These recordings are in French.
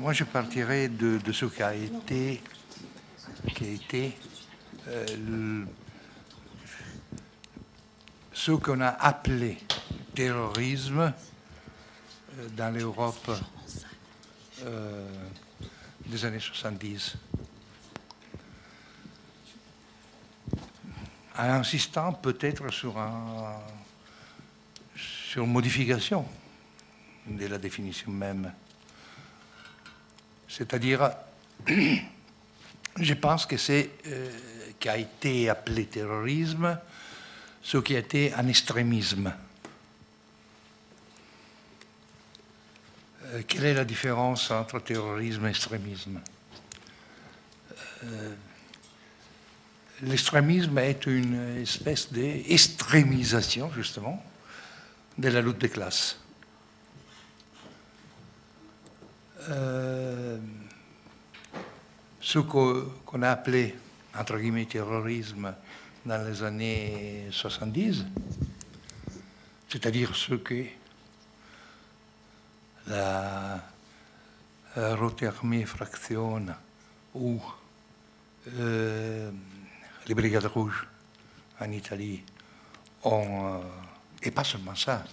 moi, je partirai de ce ce qu'on a appelé terrorisme dans l'Europe des années 70. En insistant peut-être sur une modification de la définition même. C'est-à-dire, je pense que c'est qui a été appelé terrorisme, ce qui a été un extrémisme. Quelle est la différence entre terrorisme et extrémisme? L'extrémisme est une espèce d'extrémisation, justement, de la lutte des classes. Ce qu'on a appelé, entre guillemets, terrorisme dans les années 70, c'est-à-dire ce que la Rote Armee Fraction ou les Brigades Rouges en Italie ont, et pas seulement ça,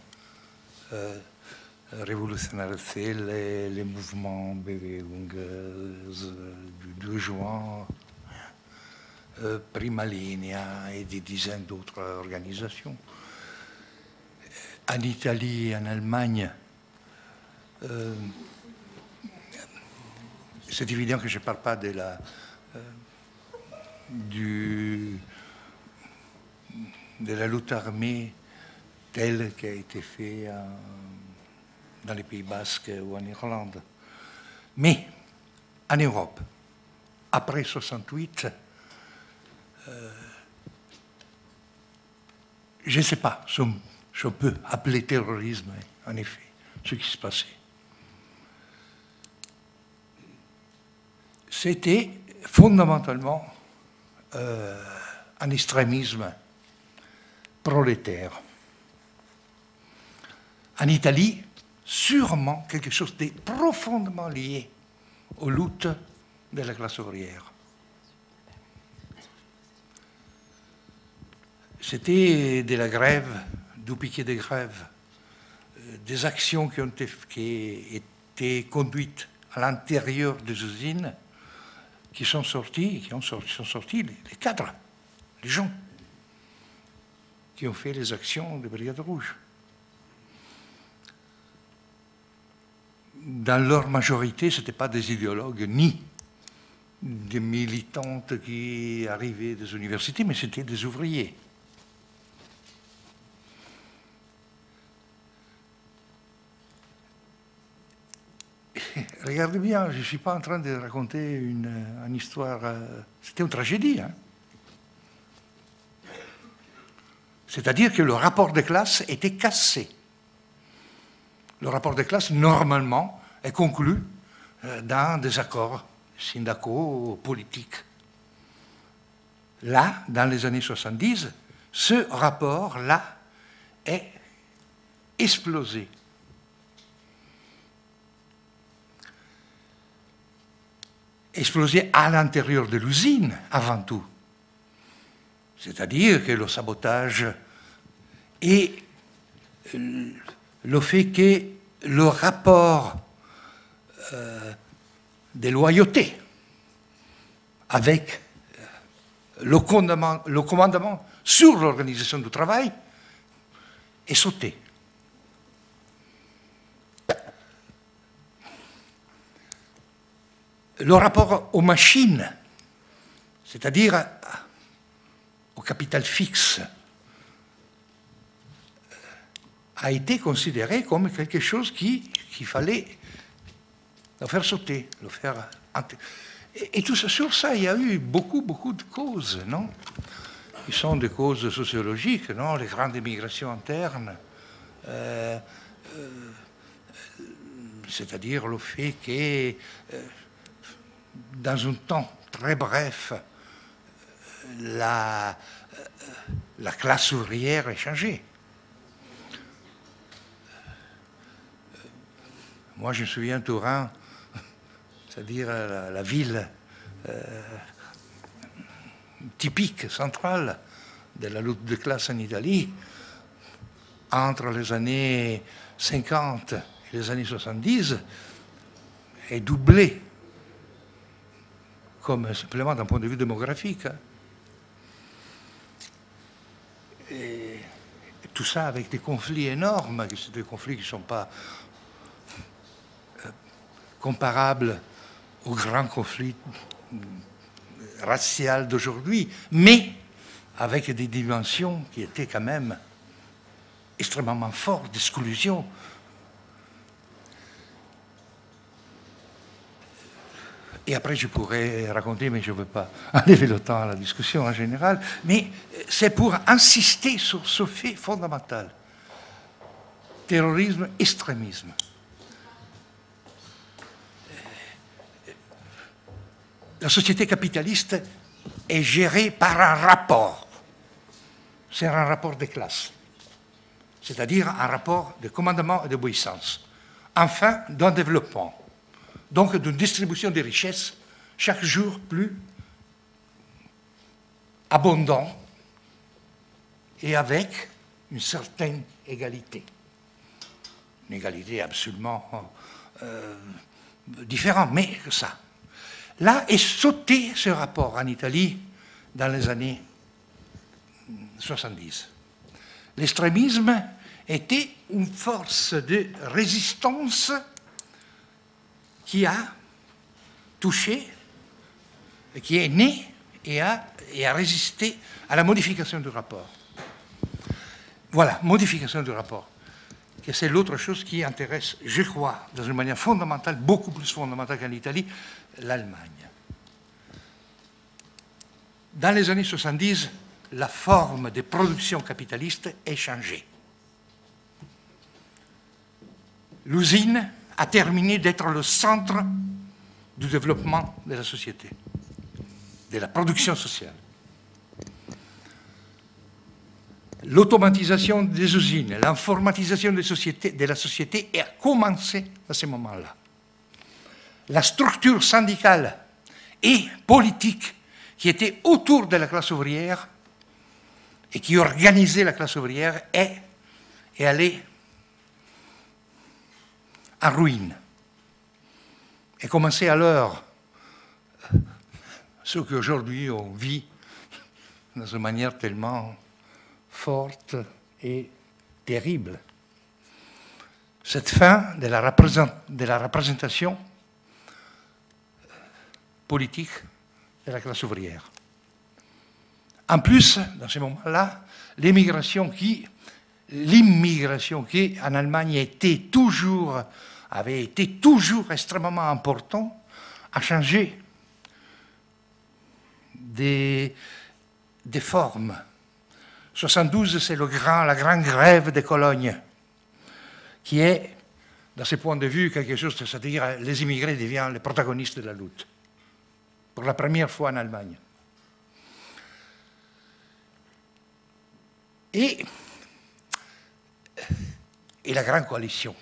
Révolutionnaire Zelle, les mouvements Bewegung du 2 juin, Prima Linea et des dizaines d'autres organisations. En Italie et en Allemagne, c'est évident que je ne parle pas de la lutte armée telle qu'elle a été faite dans les Pays Basques ou en Irlande. Mais en Europe, après 1968, je ne sais pas si on peut appeler terrorisme, en effet, ce qui se passait. C'était fondamentalement un extrémisme prolétaire. En Italie, sûrement quelque chose de profondément lié aux luttes de la classe ouvrière. C'était de la grève, du piquet de grève, des actions qui ont été conduites à l'intérieur des usines, qui sont sortis les cadres, les gens qui ont fait les actions des Brigades Rouges. Dans leur majorité, ce n'étaient pas des idéologues ni des militantes qui arrivaient des universités, mais c'était des ouvriers. Regardez bien, je ne suis pas en train de raconter une histoire... C'était une tragédie. Hein. C'est-à-dire que le rapport de classe était cassé. Le rapport de classe, normalement, est conclu dans des accords syndicaux, politiques. Là, dans les années 70, ce rapport-là est explosé. Explosé à l'intérieur de l'usine, avant tout. C'est-à-dire que le sabotage et le fait que le rapport de loyauté avec le commandement sur l'organisation du travail est sauté. Le rapport aux machines, c'est-à-dire au capital fixe, a été considéré comme quelque chose qu'il fallait le faire sauter, le faire... Et tout ça, sur ça, il y a eu beaucoup de causes, non? Qui sont des causes sociologiques, non? Les grandes migrations internes, c'est-à-dire le fait que... dans un temps très bref, la classe ouvrière est changée. Moi, je me souviens, Turin, c'est-à-dire la ville typique, centrale de la lutte de classe en Italie, entre les années 50 et les années 70, est doublée, comme simplement d'un point de vue démographique. Et tout ça avec des conflits énormes, des conflits qui ne sont pas comparables aux grands conflits raciaux d'aujourd'hui, mais avec des dimensions qui étaient quand même extrêmement fortes, d'exclusion. Et après, je pourrais raconter, mais je ne veux pas enlever le temps à la discussion en général, mais c'est pour insister sur ce fait fondamental. Terrorisme, extrémisme. La société capitaliste est gérée par un rapport. C'est un rapport de classe, c'est-à-dire un rapport de commandement et d'obéissance. Enfin, d'un développement. Donc d'une distribution des richesses chaque jour plus abondant et avec une certaine égalité. Une égalité absolument différente, mais que ça. Là est sauté ce rapport en Italie dans les années 70. L'extrémisme était une force de résistance qui a touché, qui est né et a résisté à la modification du rapport. Voilà, modification du rapport. Que c'est l'autre chose qui intéresse, je crois, dans une manière fondamentale, beaucoup plus fondamentale qu'en Italie, l'Allemagne. Dans les années 70, la forme de production capitaliste est changée. L'usine a terminé d'être le centre du développement de la société, de la production sociale. L'automatisation des usines, l'informatisation de la société a commencé à ce moment-là. La structure syndicale et politique qui était autour de la classe ouvrière et qui organisait la classe ouvrière est allée en ruine. Et commençait alors ce qu'aujourd'hui on vit dans une manière tellement forte et terrible. Cette fin de la représentation politique de la classe ouvrière. En plus, dans ce moment-là, l'immigration qui en Allemagne avait été toujours extrêmement important, a changé des formes. 72, c'est la grande grève de Cologne, qui est, dans ce point de vue, quelque chose, c'est-à-dire les immigrés deviennent les protagonistes de la lutte, pour la première fois en Allemagne. Et la grande coalition.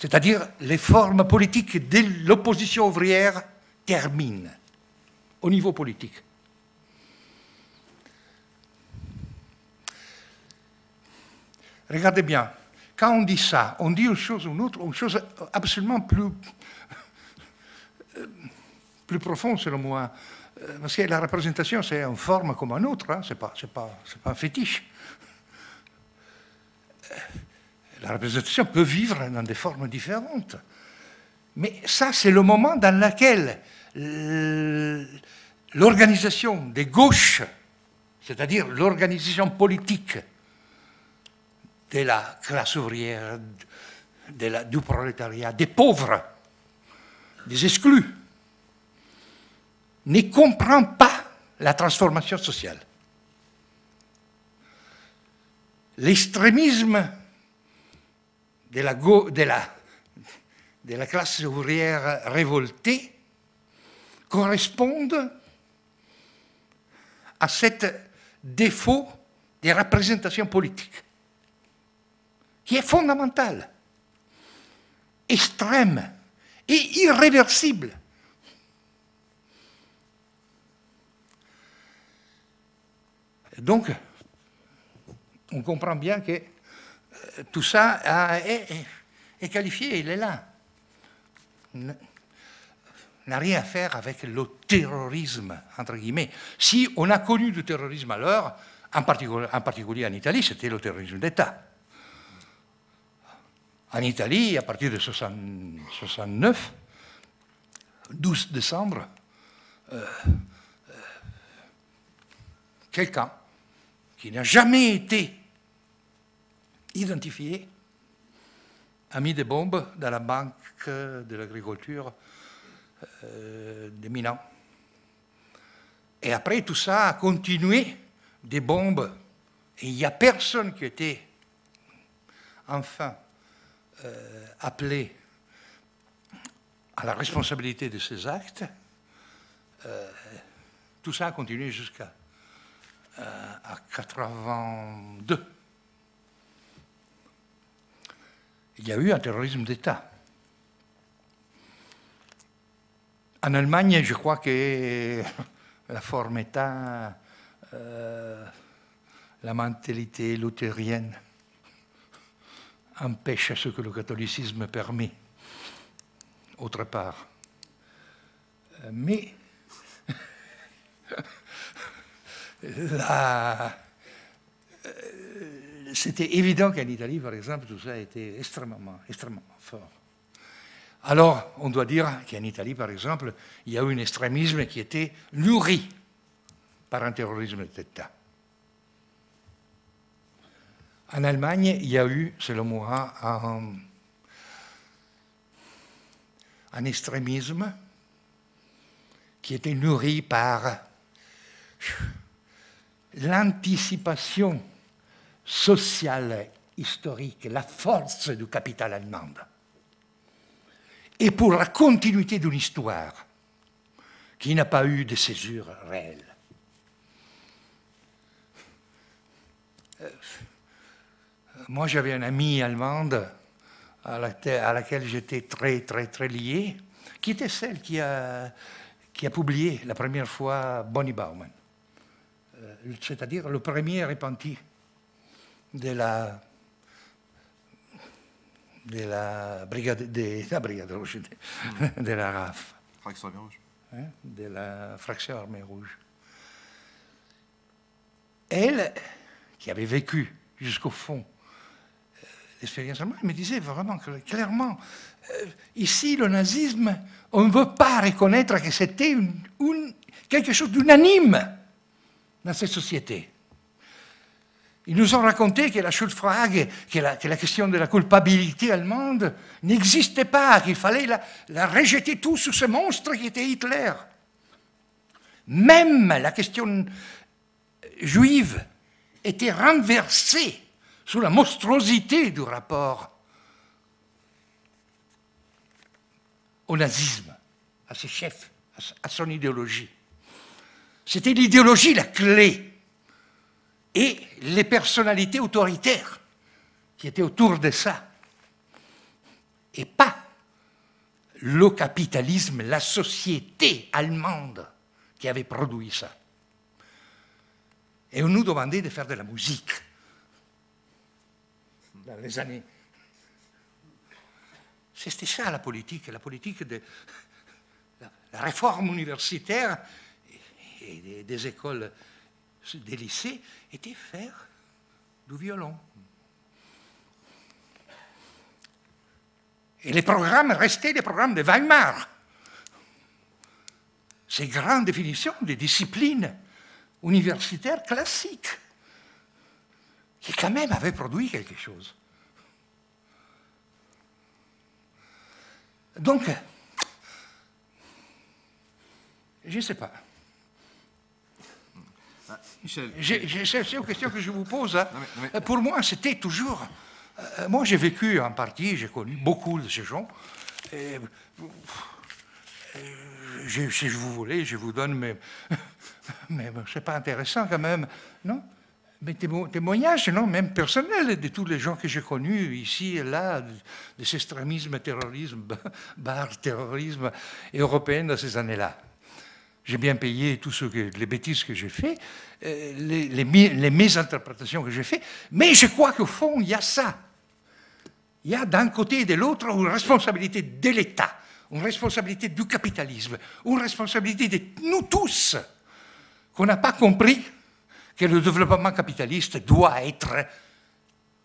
C'est-à-dire les formes politiques de l'opposition ouvrière terminent au niveau politique. Regardez bien, quand on dit ça, on dit une chose ou une autre, une chose absolument plus profonde selon moi. Parce que la représentation, c'est une forme comme une autre, hein, c'est pas un fétiche. La représentation peut vivre dans des formes différentes. Mais ça, c'est le moment dans lequel l'organisation des gauches, c'est-à-dire l'organisation politique de la classe ouvrière, du prolétariat, des pauvres, des exclus, ne comprend pas la transformation sociale. L'extrémisme de la classe ouvrière révoltée correspond à cet défaut de représentation politique, qui est fondamental. extrême et irréversible. Donc, on comprend bien que tout ça est qualifié, il est là. N'a rien à faire avec le terrorisme, entre guillemets. Si on a connu du terrorisme alors, en particulier en Italie, c'était le terrorisme d'État. En Italie, à partir de 69, 12 décembre, quelqu'un qui n'a jamais été identifié a mis des bombes dans la banque de l'agriculture de Milan. Et après, tout ça a continué, des bombes, et il n'y a personne qui était enfin appelé à la responsabilité de ces actes. Tout ça a continué jusqu'à 82. Il y a eu un terrorisme d'État. En Allemagne, je crois que la forme État, la mentalité luthérienne empêche ce que le catholicisme permet, autre part. Mais c'était évident qu'en Italie, par exemple, tout ça était extrêmement fort. Alors, on doit dire qu'en Italie, par exemple, il y a eu un extrémisme qui était nourri par un terrorisme d'État. En Allemagne, il y a eu, selon moi, un extrémisme qui était nourri par l'anticipation sociale, historique, la force du capital allemand, et pour la continuité d'une histoire qui n'a pas eu de césure réelle. Moi, j'avais une amie allemande à laquelle j'étais très lié, qui était celle qui a publié la première fois Bonnie Baumann, c'est-à-dire le premier repenti de la brigade rouge, de la RAF. Fraction armée rouge. Hein, de la fraction armée rouge. Elle, qui avait vécu jusqu'au fond l'expérience allemande, me disait vraiment clairement, ici, le nazisme, on ne veut pas reconnaître que c'était quelque chose d'unanime dans cette société. Ils nous ont raconté que la Schuldfrage, que la question de la culpabilité allemande n'existait pas, qu'il fallait la rejeter tout sous ce monstre qui était Hitler. Même la question juive était renversée sous la monstruosité du rapport au nazisme, à ses chefs, à son idéologie. C'était l'idéologie la clé. Et les personnalités autoritaires qui étaient autour de ça. Et pas le capitalisme, la société allemande qui avait produit ça. Et on nous demandait de faire de la musique dans les années. C'était ça la politique de la réforme universitaire et des écoles, des lycées, était faire du violon. Et les programmes restaient des programmes de Weimar. Ces grandes définitions des disciplines universitaires classiques, qui quand même avaient produit quelque chose. Donc, je ne sais pas. Michel. C'est une question que je vous pose. Hein. Mais... Pour moi, c'était toujours... moi, j'ai vécu en partie, j'ai connu beaucoup de ces gens. Si vous voulez, je vous donne, mais ce n'est pas intéressant quand même, non? Mais témoignages, non, même personnels, de tous les gens que j'ai connus ici et là, de ces extrémismes, terrorisme, barre terrorisme européen dans ces années-là. J'ai bien payé les bêtises que j'ai fait, les mésinterprétations que j'ai fait, mais je crois qu'au fond, il y a ça. Il y a d'un côté et de l'autre une responsabilité de l'État, une responsabilité du capitalisme, une responsabilité de nous tous, qu'on n'a pas compris que le développement capitaliste doit être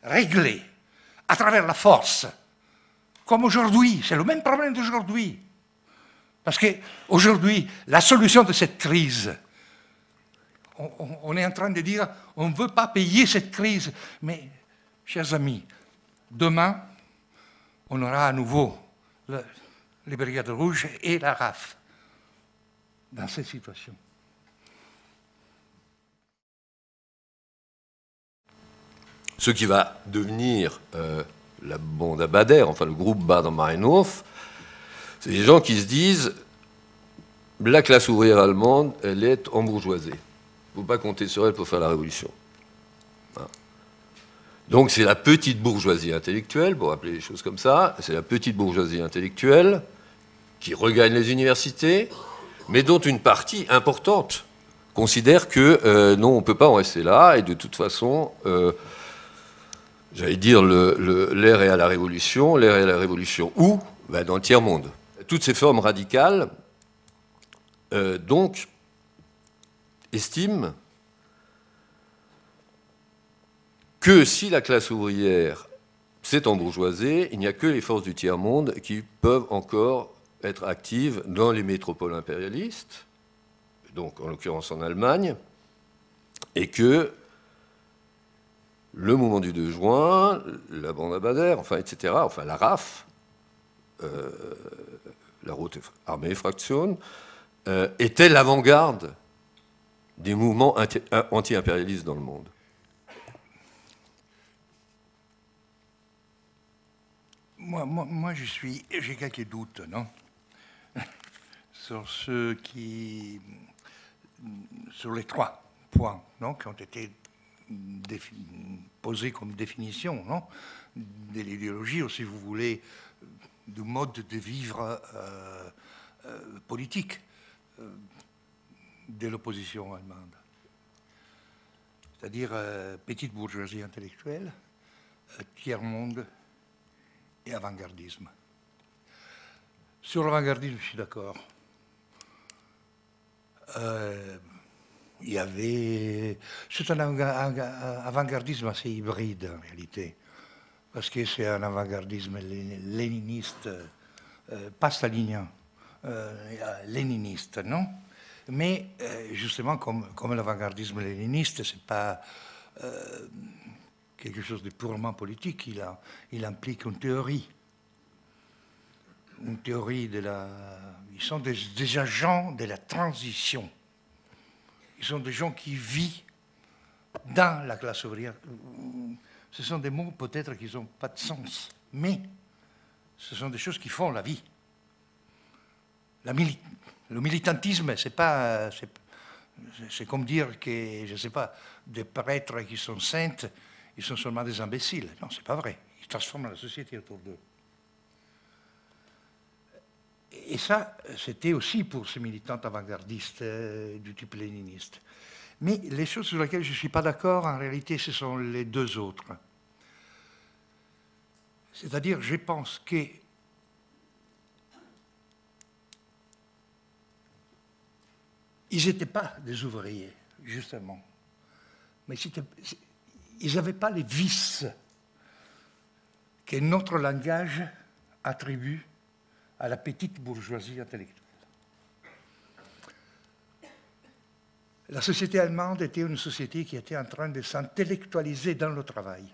réglé à travers la force, comme aujourd'hui. C'est le même problème d'aujourd'hui. Parce qu'aujourd'hui, la solution de cette crise, on est en train de dire on ne veut pas payer cette crise. Mais, chers amis, demain, on aura à nouveau les Brigades Rouges et la RAF dans cette situation. Ce qui va devenir la bande à Bader, enfin le groupe Baader-Meinhof, c'est des gens qui se disent la classe ouvrière allemande, elle est embourgeoisée. Il ne faut pas compter sur elle pour faire la révolution. Voilà. Donc c'est la petite bourgeoisie intellectuelle, pour appeler les choses comme ça, c'est la petite bourgeoisie intellectuelle qui regagne les universités, mais dont une partie importante considère que non, on ne peut pas en rester là, et de toute façon... j'allais dire, l'air est à la révolution. L'air est à la révolution où? Ben, dans le tiers-monde. Toutes ces formes radicales, donc, estiment que si la classe ouvrière s'est embourgeoisée, il n'y a que les forces du tiers-monde qui peuvent encore être actives dans les métropoles impérialistes, donc en l'occurrence en Allemagne, et que le mouvement du 2 juin, la bande à Bader, enfin, etc., enfin, la RAF, la Rote Armee Fraktion, était l'avant-garde des mouvements anti-impérialistes dans le monde. Moi j'ai quelques doutes, non, sur les 3 points, non, qui ont été posé comme définition, non, de l'idéologie, ou si vous voulez, du mode de vivre politique de l'opposition allemande. C'est-à-dire petite bourgeoisie intellectuelle, tiers-monde et avant-gardisme. Sur l'avant-gardisme, je suis d'accord. C'est un avant-gardisme assez hybride en réalité, parce que c'est un avant-gardisme léniniste, pas stalinien, léniniste, non? Mais justement, comme l'avant-gardisme léniniste, c'est pas quelque chose de purement politique, il implique une théorie Ils sont des agents de la transition. Ils sont des gens qui vivent dans la classe ouvrière. Ce sont des mots peut-être qui n'ont pas de sens, mais ce sont des choses qui font la vie. Le militantisme, c'est comme dire que, je ne sais pas, des prêtres qui sont saints, ils sont seulement des imbéciles. Non, c'est pas vrai. Ils transforment la société autour d'eux. Et ça, c'était aussi pour ces militants avant-gardistes du type léniniste. Mais les choses sur lesquelles je ne suis pas d'accord, en réalité, ce sont les 2 autres. C'est-à-dire, je pense qu'ils n'étaient pas des ouvriers, justement. Mais ils n'avaient pas les vices que notre langage attribue à la petite bourgeoisie intellectuelle. La société allemande était une société qui était en train de s'intellectualiser dans le travail.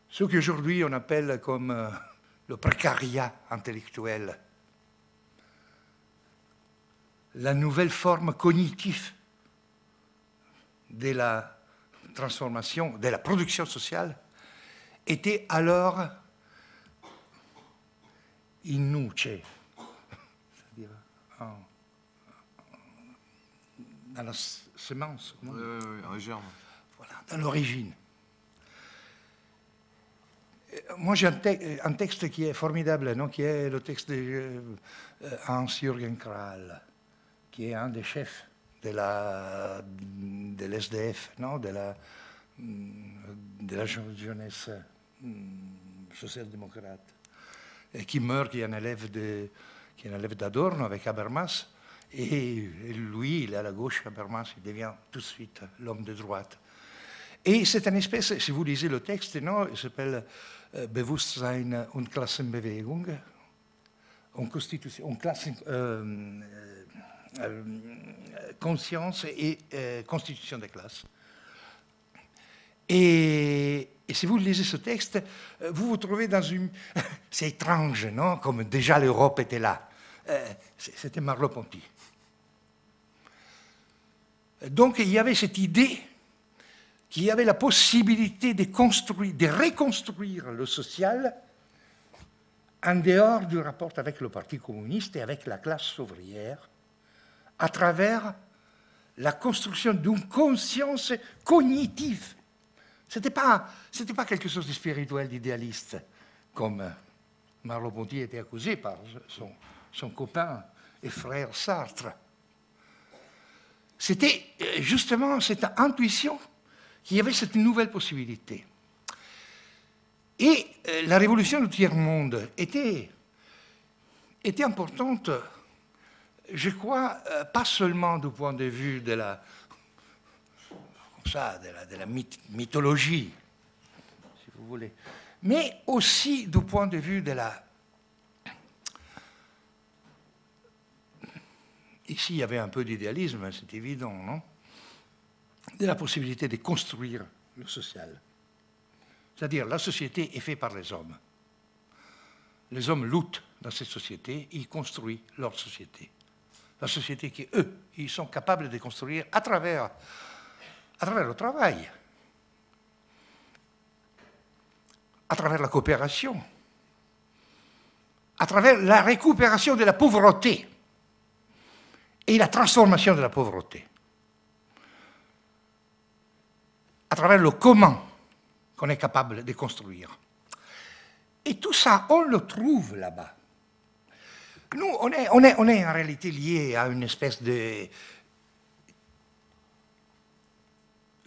Ce qu'aujourd'hui on appelle comme le précariat intellectuel, la nouvelle forme cognitive de la transformation, de la production sociale, était alors in nuce, c'est-à-dire dans la semence, Oui, un germe. voilà, dans l'origine. Moi, j'ai un texte qui est formidable, non, qui est le texte de Hans-Jürgen Krahl, qui est un des chefs de l'SDF, non, de la jeunesse social-démocrate, et qui meurt, qui est un élève d'Adorno avec Habermas, et lui, il est à la gauche, Habermas, il devient tout de suite l'homme de droite. Et c'est une espèce, si vous lisez le texte, non, il s'appelle Bewusstsein und Klassenbewegung, conscience et constitution des classes. Et si vous lisez ce texte, vous vous trouvez dans une... C'est étrange, non? Comme déjà l'Europe était là. C'était Merleau-Ponty. Donc il y avait cette idée qu'il y avait la possibilité de reconstruire le social en dehors du rapport avec le Parti communiste et avec la classe ouvrière, à travers la construction d'une conscience cognitive. Ce n'était pas quelque chose de spirituel, d'idéaliste, comme Merleau-Ponty était accusé par son copain et frère Sartre. C'était justement cette intuition qu'il y avait cette nouvelle possibilité. Et la révolution du tiers-monde était importante, je crois, pas seulement du point de vue de la mythologie, si vous voulez, mais aussi du point de vue de la... Ici, il y avait un peu d'idéalisme, c'est évident, non? De la possibilité de construire le social. C'est-à-dire, la société est faite par les hommes. Les hommes luttent dans cette société, ils construisent leur société. La société qu'eux, ils sont capables de construire à travers le travail, à travers la coopération, à travers la récupération de la pauvreté et la transformation de la pauvreté, à travers le comment qu'on est capable de construire. Et tout ça, on le trouve là-bas. Nous, on est en réalité liés à une espèce de,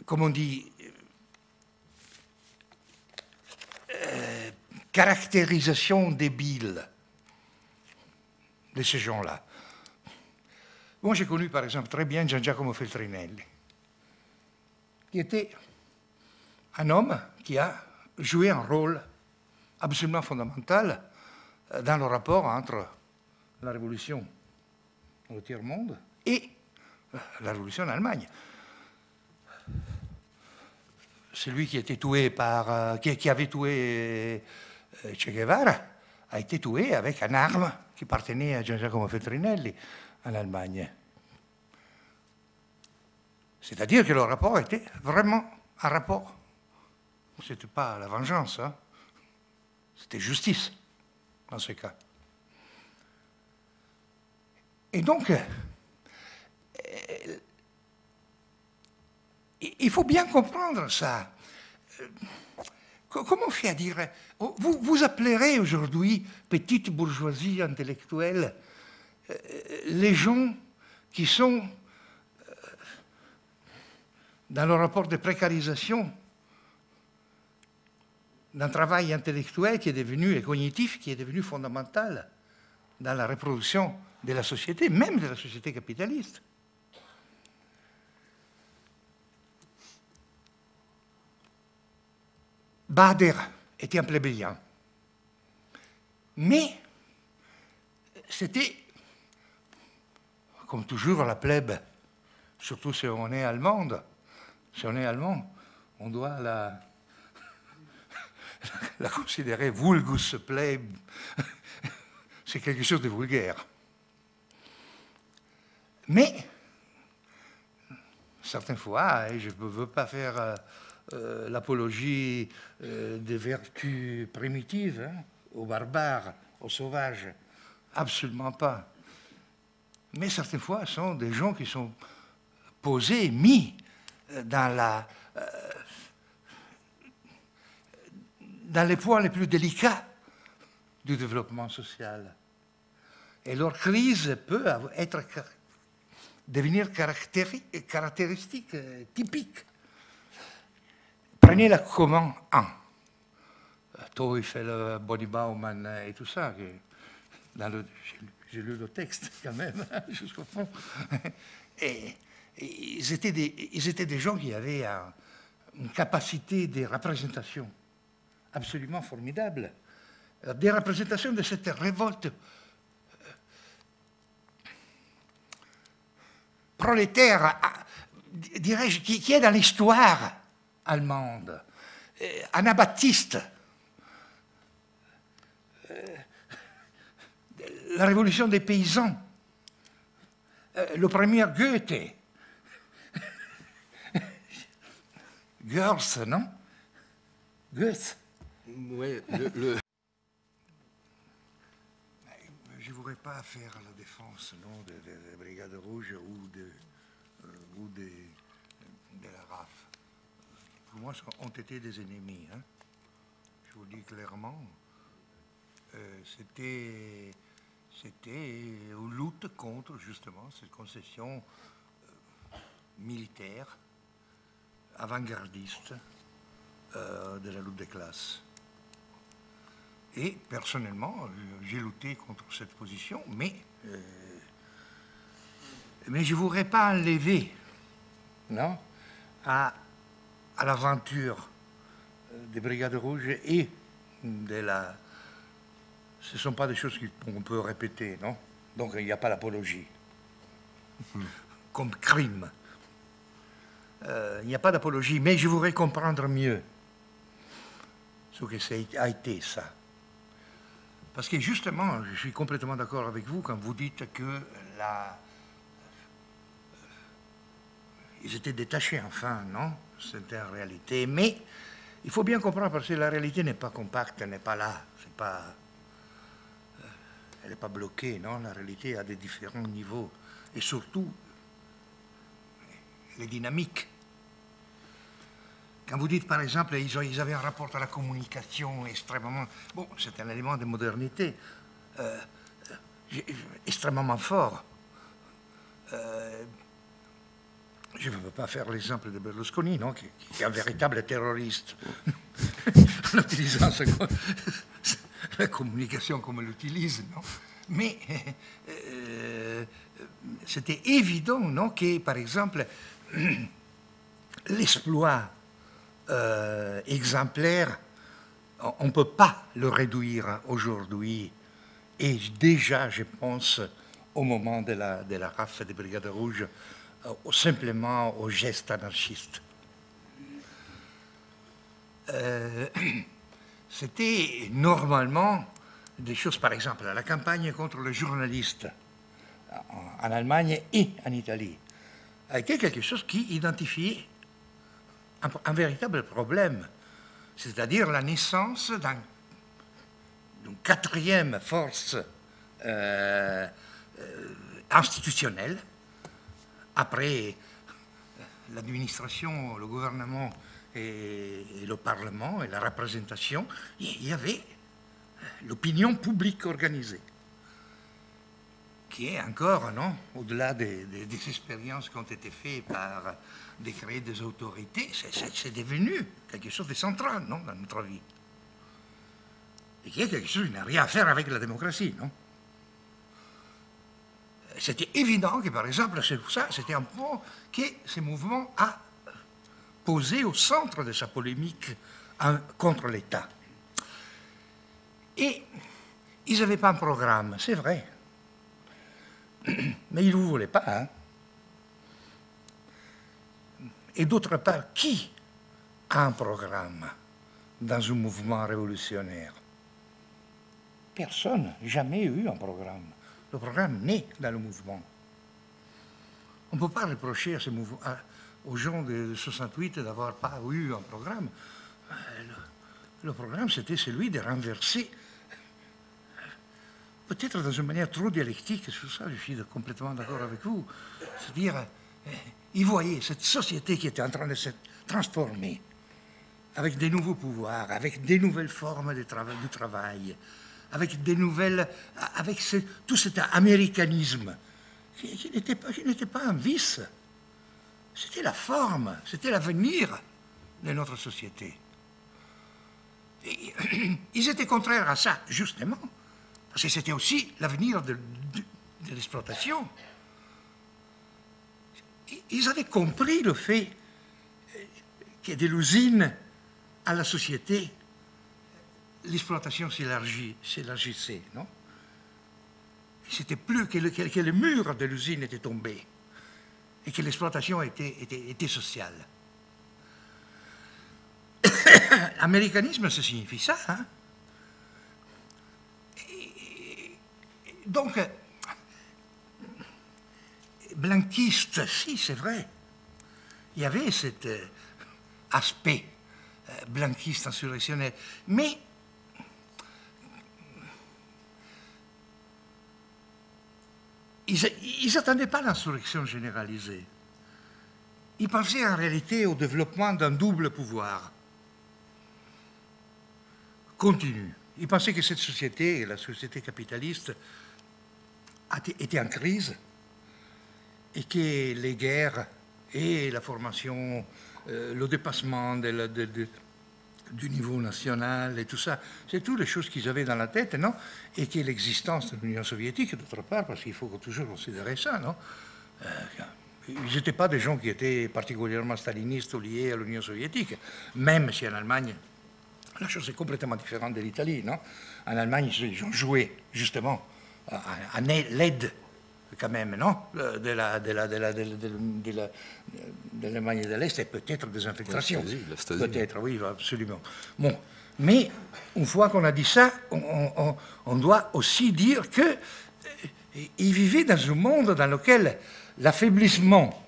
comme on dit, caractérisation débile de ces gens-là. Moi, j'ai connu, par exemple, très bien Gian Giacomo Feltrinelli, qui était un homme qui a joué un rôle absolument fondamental dans le rapport entre la révolution au tiers-monde et la révolution en Allemagne. Celui qui était tué qui avait tué Che Guevara a été tué avec une arme qui appartenait à Gian Giacomo Feltrinelli en Allemagne. C'est-à-dire que le rapport était vraiment un rapport. Ce n'était pas la vengeance, hein. C'était justice, dans ce cas. Et donc, il faut bien comprendre ça. Comment on fait à dire... Vous appellerez aujourd'hui petite bourgeoisie intellectuelle les gens qui sont dans le rapport de précarisation d'un travail intellectuel qui est devenu, et cognitif, qui est devenu fondamental dans la reproduction de la société, même de la société capitaliste. Bader était un plébéien. Mais c'était, comme toujours, la plèbe, surtout si on est allemande. Si on est allemand, on doit la considérer vulgus plebe. C'est quelque chose de vulgaire. Mais, certaines fois, et je ne veux pas faire l'apologie des vertus primitives, hein, aux barbares, aux sauvages, absolument pas. Mais certaines fois, ce sont des gens qui sont posé, mis dans les points les plus délicats du développement social. Et leur crise peut devenir caractéristique, typique. Prenez-la comment un. Toi, il fait le Body Bauman et tout ça. J'ai lu le texte quand même, jusqu'au fond. Et ils étaient des gens qui avaient une capacité de représentation absolument formidable. Des représentations de cette révolte prolétaire, dirais-je, qui est dans l'histoire allemande. Anabaptiste. La révolution des paysans. Le premier Goethe. Goethe, non? Goethe. Oui, Je ne voudrais pas faire la défense non, des Brigades Rouges ou de la RAF. Pour moi, ont été des ennemis. Hein. Je vous le dis clairement. C'était une lutte contre, justement, cette concession militaire, avant-gardiste de la lutte des classes. Et personnellement, j'ai lutté contre cette position, mais je ne voudrais pas enlever non, à l'aventure des Brigades Rouges et de la... Ce ne sont pas des choses qu'on peut répéter, non? Donc il n'y a pas d'apologie. Comme crime. Il n'y a pas d'apologie, mais je voudrais comprendre mieux ce que ça a été, ça. Parce que justement, je suis complètement d'accord avec vous quand vous dites que ils étaient détachés, enfin, non? C'était en réalité. Mais il faut bien comprendre, parce que la réalité n'est pas compacte, elle n'est pas là. Elle n'est pas bloquée, non? La réalité a des différents niveaux. Et surtout, elle est dynamique. Quand vous dites, par exemple, ils avaient un rapport à la communication extrêmement... Bon, c'est un élément de modernité extrêmement fort. Je ne veux pas faire l'exemple de Berlusconi, non, qui est un véritable terroriste, en utilisant la communication comme elle l'utilise, non? Mais c'était évident, non, que, par exemple, l'exploit exemplaire, on ne peut pas le réduire aujourd'hui. Et déjà, je pense, au moment de la RAF des Brigades Rouges, simplement au geste anarchiste. C'était normalement des choses, par exemple, la campagne contre les journalistes en Allemagne et en Italie, a été quelque chose qui identifiait un véritable problème, c'est-à-dire la naissance d'une quatrième force institutionnelle, après l'administration, le gouvernement et le Parlement et la représentation, il y avait l'opinion publique organisée, qui est encore, non, au-delà des expériences qui ont été faites par décret des autorités, c'est devenu quelque chose de central, non, dans notre vie. Et qui est quelque chose qui n'a rien à faire avec la démocratie, non? C'était évident que, par exemple, c'était un point que ce mouvement a posé au centre de sa polémique contre l'État. Et ils n'avaient pas un programme, c'est vrai. Mais ils ne le voulaient pas. Hein. Et d'autre part, qui a un programme dans un mouvement révolutionnaire? Personne, jamais eu un programme. Le programme naît dans le mouvement. On ne peut pas reprocher à aux gens de 68 d'avoir pas eu un programme. Le programme, c'était celui de renverser, peut-être dans une manière trop dialectique, sur ça je suis complètement d'accord avec vous, c'est-à-dire, ils voyaient cette société qui était en train de se transformer, avec des nouveaux pouvoirs, avec des nouvelles formes du travail, avec tout cet américanisme qui n'était pas un vice. C'était la forme, c'était l'avenir de notre société. Et ils étaient contraires à ça, justement, parce que c'était aussi l'avenir de l'exploitation. Ils avaient compris le fait que de l'usine à la société, l'exploitation s'élargissait, non? C'était plus que le mur de l'usine était tombé et que l'exploitation était sociale. L'américanisme, ça signifie ça. Hein? Donc, blanquiste, si, c'est vrai. Il y avait cet aspect blanquiste insurrectionnel. Mais ils n'attendaient pas l'insurrection généralisée. Ils pensaient en réalité au développement d'un double pouvoir continu. Ils pensaient que cette société, la société capitaliste, était en crise et que les guerres et la formation, le dépassement du niveau national et tout ça, c'est toutes les choses qu'ils avaient dans la tête, non? Et que l'existence de l'Union soviétique, d'autre part, parce qu'il faut toujours considérer ça, non? Ils n'étaient pas des gens qui étaient particulièrement stalinistes ou liés à l'Union soviétique, même si en Allemagne, la chose est complètement différente de l'Italie, non? En Allemagne, ils ont joué, justement, à l'aide, quand même, non? De l'Allemagne de l'Est et peut-être des infiltrations. Peut-être, oui, absolument. Bon, mais une fois qu'on a dit ça, on doit aussi dire qu'ils vivaient dans un monde dans lequel l'affaiblissement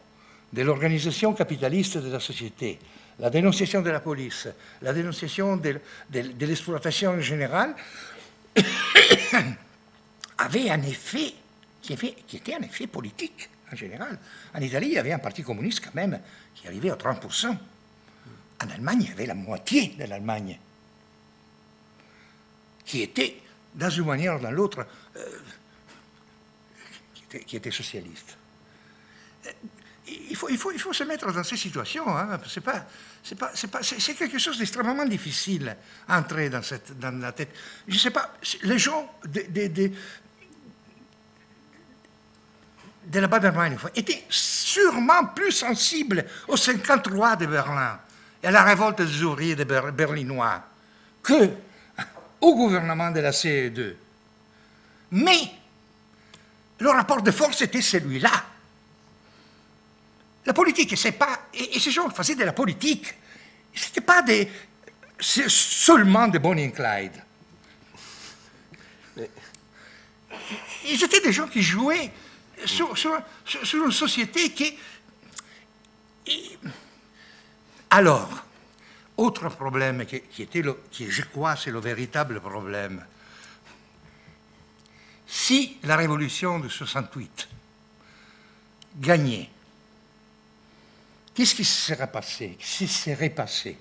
de l'organisation capitaliste de la société, la dénonciation de la police, la dénonciation de l'exploitation en général, avait un effet qui était un effet politique en général. En Italie, il y avait un parti communiste quand même qui arrivait à 30%. En Allemagne, il y avait la moitié de l'Allemagne qui était, dans une manière ou dans l'autre, qui était socialiste. Il faut se mettre dans ces situations. Hein. C'est quelque chose d'extrêmement difficile à entrer dans la tête. Je ne sais pas, les gens de la Baader-Meinhof étaient sûrement plus sensibles au 53 de Berlin et à la révolte des ouvriers berlinois qu'au gouvernement de la CE2. Mais le rapport de force était celui-là. La politique, c'est pas... Et ces gens faisaient de la politique. Ce n'était pas seulement de Bonnie and Clyde. Ils étaient des gens qui jouaient sur une société qui... Alors, autre problème qui je crois, c'est le véritable problème. Si la révolution de 68 gagnait, qu'est-ce qui se serait passé? Qu'est-ce qui serait passé?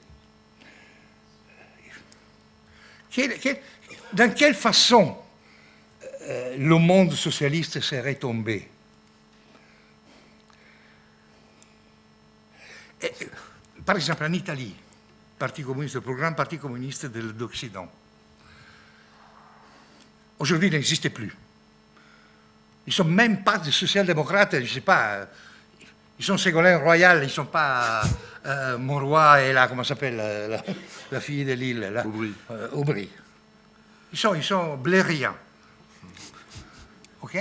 Dans quelle façon le monde socialiste serait tombé? Par exemple, en Italie, Parti communiste, le programme Parti communiste d'Occident, aujourd'hui, il n'existe plus. Ils ne sont même pas des social-démocrates, je ne sais pas, ils sont Ségolène Royal, ils ne sont pas Mauroy et là, comment s'appelle, la fille de Lille, Aubry. Ils sont blériens. OK?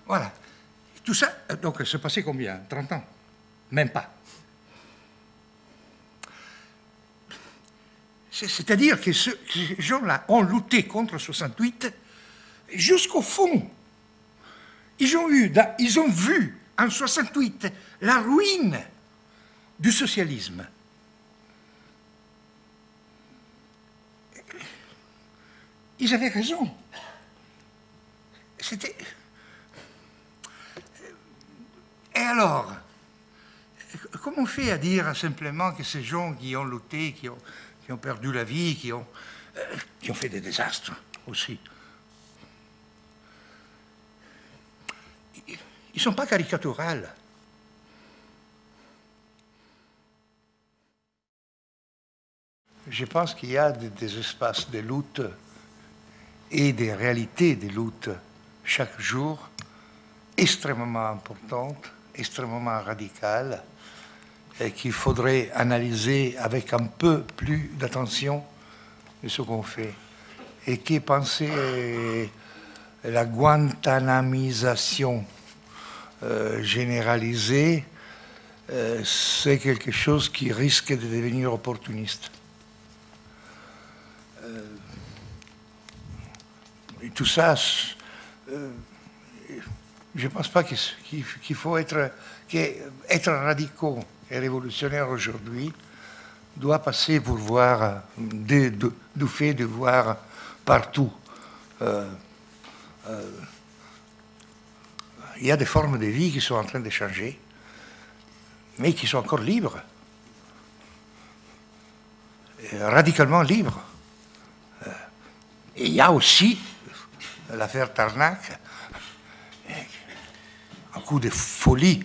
Voilà. Tout ça, donc, c'est passé combien? 30 ans? Même pas. C'est-à-dire que ces gens-là ont lutté contre 68 jusqu'au fond. Ils ont vu en 68 la ruine du socialisme. Ils avaient raison. Et alors, comment on fait à dire simplement que ces gens qui ont lutté, qui ont perdu la vie, qui ont fait des désastres aussi, ils ne sont pas caricaturales. Je pense qu'il y a des espaces de lutte et des réalités de lutte chaque jour extrêmement importantes, extrêmement radicales, et qu'il faudrait analyser avec un peu plus d'attention de ce qu'on fait. Et qui penser la guantanamisation généralisée, c'est quelque chose qui risque de devenir opportuniste. Et tout ça, je ne pense pas qu'il faut être radicaux et révolutionnaire aujourd'hui doit passer pour voir du fait de voir partout. Il y a des formes de vie qui sont en train de changer, mais qui sont encore libres, radicalement libres. Et il y a aussi l'affaire Tarnac, un coup de folie,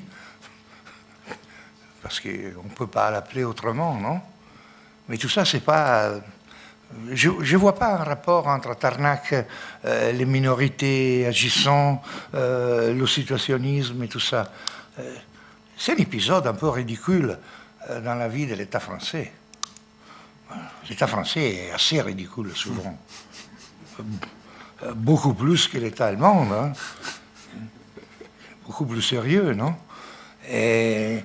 parce qu'on ne peut pas l'appeler autrement, non? Mais tout ça, c'est pas... Je ne vois pas un rapport entre Tarnac, les minorités agissant, le situationnisme et tout ça. C'est un épisode un peu ridicule dans la vie de l'État français. L'État français est assez ridicule souvent. Beaucoup plus que l'État allemand, hein. Beaucoup plus sérieux, non? Et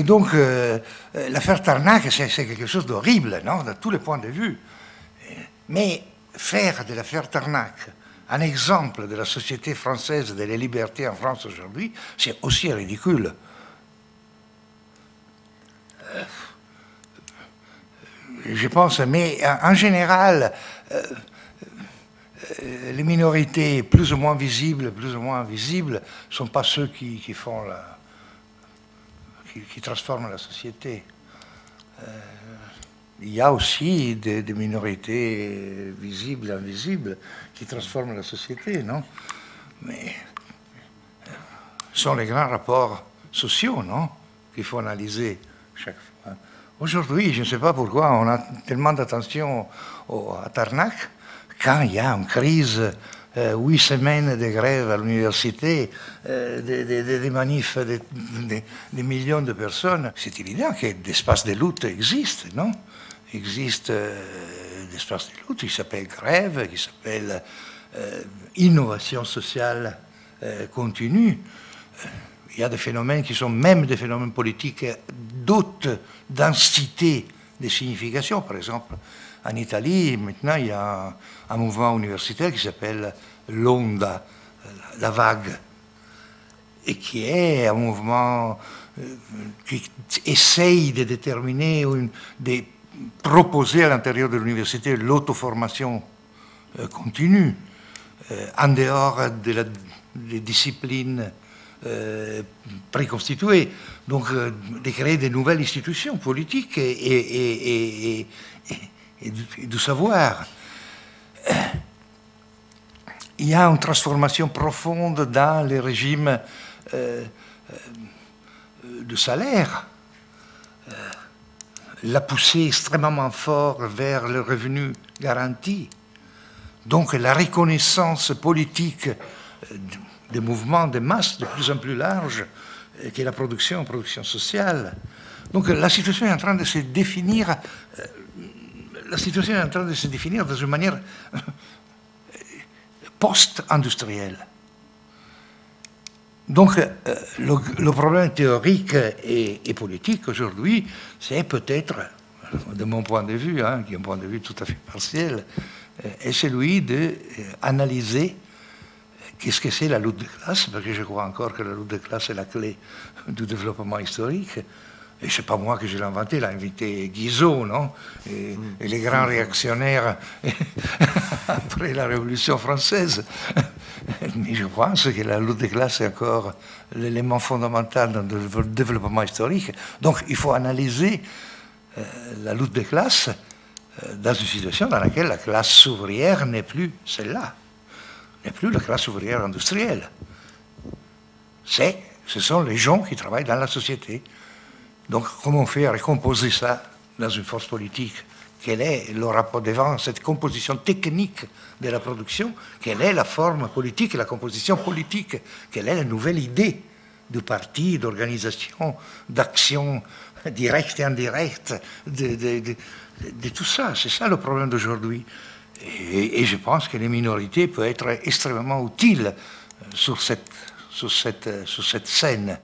donc, l'affaire Tarnac, c'est quelque chose d'horrible, non, de tous les points de vue. Mais faire de l'affaire Tarnac un exemple de la société française, de la liberté en France aujourd'hui, c'est aussi ridicule. Je pense, mais en général, les minorités plus ou moins visibles, plus ou moins invisibles, ne sont pas ceux qui font qui transforment la société. Il y a aussi des minorités visibles, invisibles, qui transforment la société, non? Mais ce sont les grands rapports sociaux, non? Qu'il faut analyser chaque fois. Aujourd'hui, je ne sais pas pourquoi on a tellement d'attention à Tarnac, quand il y a une crise, 8 semaines de grève à l'université, des manifs, des millions de personnes. C'est évident que des espaces de lutte existent, non? Il existe des espaces de lutte qui s'appellent grève, qui s'appellent innovation sociale continue. Il y a des phénomènes qui sont même des phénomènes politiques d'autres densités de signification. Par exemple, en Italie, maintenant, il y a un mouvement universitaire qui s'appelle l'Onda, la vague, et qui est un mouvement qui essaye de déterminer, de proposer à l'intérieur de l'université l'auto-formation continue, en dehors des disciplines préconstituées, donc de créer de nouvelles institutions politiques et du savoir. Il y a une transformation profonde dans les régimes de salaire, la poussée extrêmement forte vers le revenu garanti. Donc la reconnaissance politique des mouvements de masse de plus en plus larges, qui est la production sociale. Donc la situation est en train de se définir, dans une manière post-industrielle. Donc le problème théorique et politique aujourd'hui, c'est peut-être, de mon point de vue, hein, qui est un point de vue tout à fait partiel, est celui d'analyser qu'est-ce que c'est la lutte de classe, parce que je crois encore que la lutte de classe est la clé du développement historique. Et c'est pas moi que je l'ai inventé, l'a invité Guizot, non? Et les grands réactionnaires après la Révolution française. Mais je pense que la lutte des classes est encore l'élément fondamental dans le développement historique. Donc il faut analyser la lutte des classes dans une situation dans laquelle la classe ouvrière n'est plus celle-là, n'est plus la classe ouvrière industrielle. Ce sont les gens qui travaillent dans la société. Donc, comment on fait à recomposer ça dans une force politique? Quel est le rapport devant cette composition technique de la production? Quelle est la forme politique et la composition politique? Quelle est la nouvelle idée du parti, d'organisation, d'action directe et indirecte, de tout ça? C'est ça le problème d'aujourd'hui. Et je pense que les minorités peuvent être extrêmement utiles sur cette scène.